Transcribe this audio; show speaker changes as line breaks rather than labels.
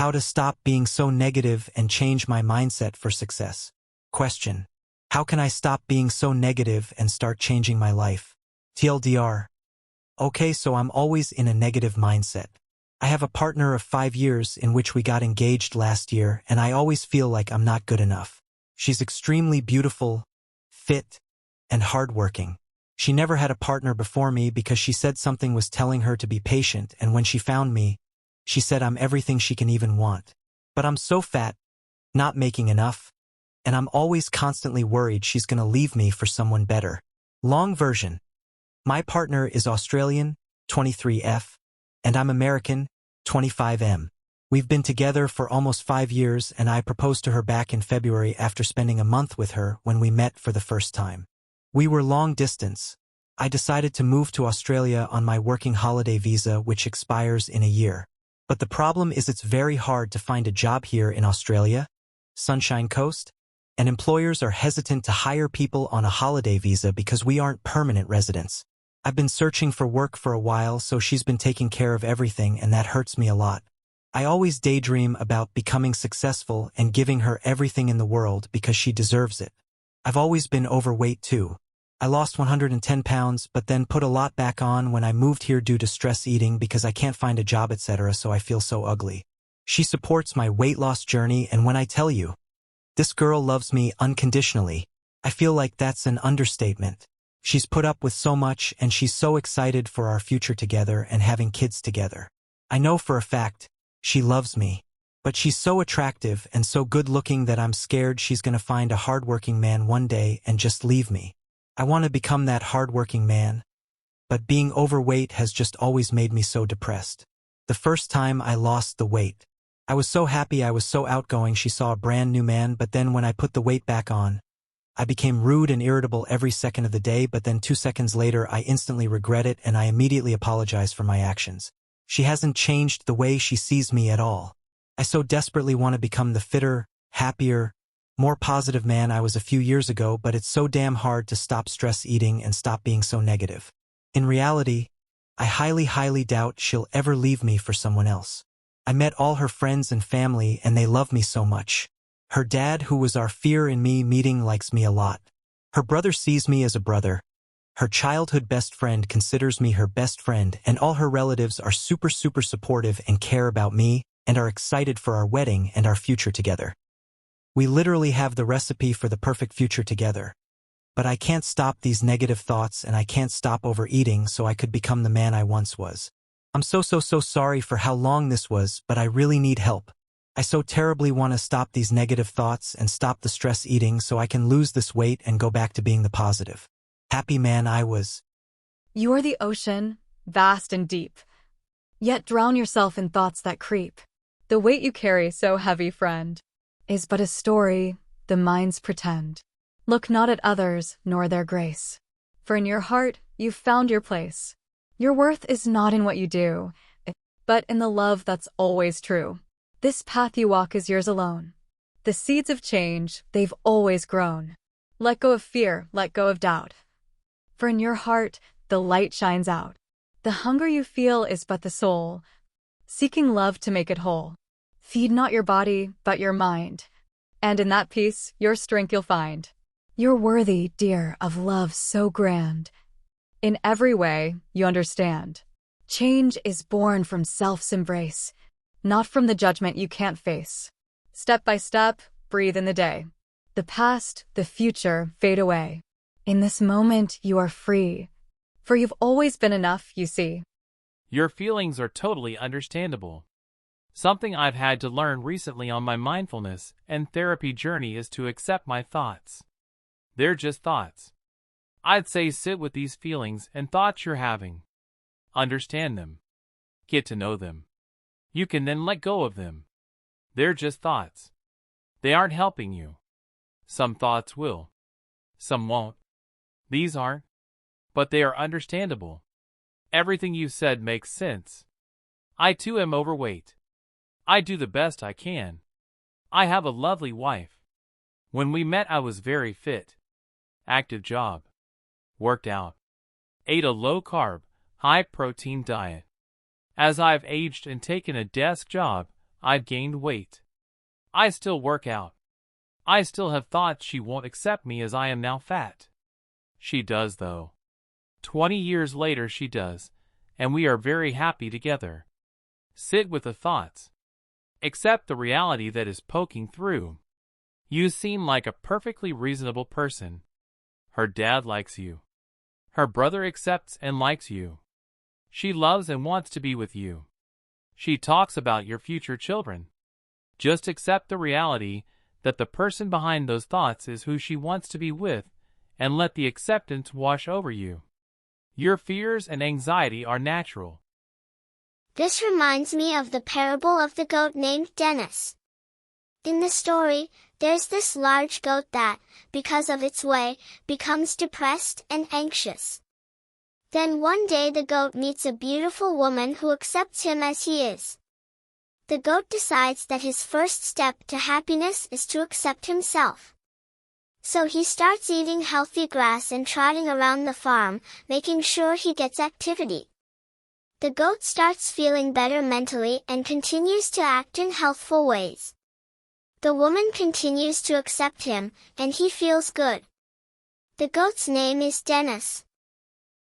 How to stop being so negative and change my mindset for success. Question. How can I stop being so negative and start changing my life? TLDR. Okay, so I'm always in a negative mindset. I have a partner of 5 years in which we got engaged last year, and I always feel like I'm not good enough. She's extremely beautiful, fit, and hardworking. She never had a partner before me because she said something was telling her to be patient, and when she found me, she said I'm everything she can even want. But I'm so fat, not making enough, and I'm always constantly worried she's gonna leave me for someone better. Long version. My partner is Australian, 23F, and I'm American, 25M. We've been together for almost 5 years, and I proposed to her back in February after spending a month with her when we met for the first time. We were long distance. I decided to move to Australia on my working holiday visa, which expires in a year. But the problem is it's very hard to find a job here in Australia, Sunshine Coast, and employers are hesitant to hire people on a holiday visa because we aren't permanent residents. I've been searching for work for a while, so she's been taking care of everything, and that hurts me a lot. I always daydream about becoming successful and giving her everything in the world because she deserves it. I've always been overweight too. I lost 110 pounds, but then put a lot back on when I moved here due to stress eating because I can't find a job, etc., so I feel so ugly. She supports my weight loss journey, and when I tell you, this girl loves me unconditionally, I feel like that's an understatement. She's put up with so much, and she's so excited for our future together and having kids together. I know for a fact she loves me, but she's so attractive and so good-looking that I'm scared she's gonna find a hardworking man one day and just leave me. I want to become that hardworking man, but being overweight has just always made me so depressed. The first time I lost the weight, I was so happy, I was so outgoing, she saw a brand new man, but then when I put the weight back on, I became rude and irritable every second of the day, but then 2 seconds later I instantly regret it and I immediately apologize for my actions. She hasn't changed the way she sees me at all. I so desperately want to become the fitter, happier, more positive man I was a few years ago, but it's so damn hard to stop stress eating and stop being so negative. In reality, I highly doubt she'll ever leave me for someone else. I met all her friends and family and they love me so much. Her dad, who was our fear in me meeting, likes me a lot. Her brother sees me as a brother. Her childhood best friend considers me her best friend, and all her relatives are super supportive and care about me and are excited for our wedding and our future together. We literally have the recipe for the perfect future together. But I can't stop these negative thoughts and I can't stop overeating so I could become the man I once was. I'm so sorry for how long this was, but I really need help. I so terribly want to stop these negative thoughts and stop the stress eating so I can lose this weight and go back to being the positive, happy man I was.
You are the ocean, vast and deep. Yet drown yourself in thoughts that creep. The weight you carry, so heavy, friend, is but a story the minds pretend. Look not at others, nor their grace. For in your heart you've found your place. Your worth is not in what you do, but in the love that's always true. This path you walk is yours alone. The seeds of change, they've always grown. Let go of fear, let go of doubt. For in your heart, the light shines out. The hunger you feel is but the soul, seeking love to make it whole. Feed not your body, but your mind, and in that peace, your strength you'll find. You're worthy, dear, of love so grand. In every way, you understand. Change is born from self's embrace, not from the judgment you can't face. Step by step, breathe in the day. The past, the future fade away. In this moment, you are free, for you've always been enough, you see.
Your feelings are totally understandable. Something I've had to learn recently on my mindfulness and therapy journey is to accept my thoughts. They're just thoughts. I'd say sit with these feelings and thoughts you're having. Understand them. Get to know them. You can then let go of them. They're just thoughts. They aren't helping you. Some thoughts will. Some won't. These aren't. But they are understandable. Everything you said makes sense. I too am overweight. I do the best I can. I have a lovely wife. When we met I was very fit. Active job. Worked out. Ate a low-carb, high-protein diet. As I've aged and taken a desk job, I've gained weight. I still work out. I still have thoughts she won't accept me as I am now fat. She does though. 20 years later she does, and we are very happy together. Sit with the thoughts. Accept the reality that is poking through. You seem like a perfectly reasonable person. Her dad likes you. Her brother accepts and likes you. She loves and wants to be with you. She talks about your future children. Just accept the reality that the person behind those thoughts is who she wants to be with, and let the acceptance wash over you. Your fears and anxiety are natural.
This reminds me of the parable of the goat named Dennis. In the story, there's this large goat that, because of its way, becomes depressed and anxious. Then one day the goat meets a beautiful woman who accepts him as he is. The goat decides that his first step to happiness is to accept himself. So he starts eating healthy grass and trotting around the farm, making sure he gets activity. The goat starts feeling better mentally and continues to act in healthful ways. The woman continues to accept him, and he feels good. The goat's name is Dennis.